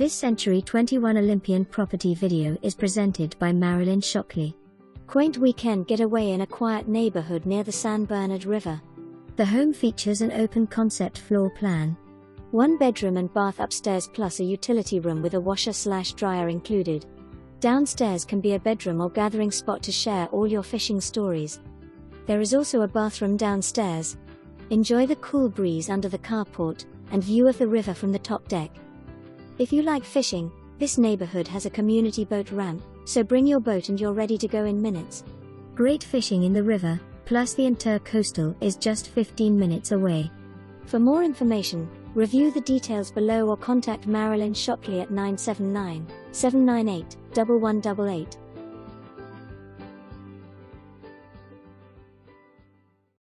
This Century 21 Olympian property video is presented by Marilyn Shockley. Quaint weekend getaway in a quiet neighborhood near the San Bernard River. The home features an open concept floor plan. 1 bedroom and bath upstairs plus a utility room with a washer/dryer included. Downstairs can be a bedroom or gathering spot to share all your fishing stories. There is also a bathroom downstairs. Enjoy the cool breeze under the carport and view of the river from the top deck. If you like fishing, this neighborhood has a community boat ramp, so bring your boat and you're ready to go in minutes. Great fishing in the river, plus the intercoastal is just 15 minutes away. For more information, review the details below or contact Marilyn Shockley at 979-798-1188.